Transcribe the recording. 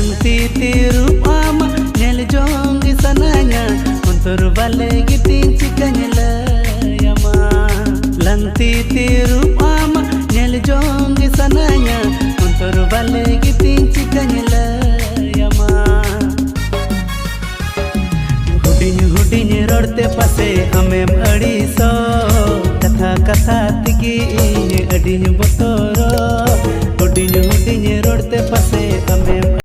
Langti tiru ama nyel jongi sananya Untur bale gitin cikanya layama Langti tiru ama nyel jongi sananya Untur bale gitin cikanya layama Hudin rodte pase amem adi so Katha katha tigi ini adin boto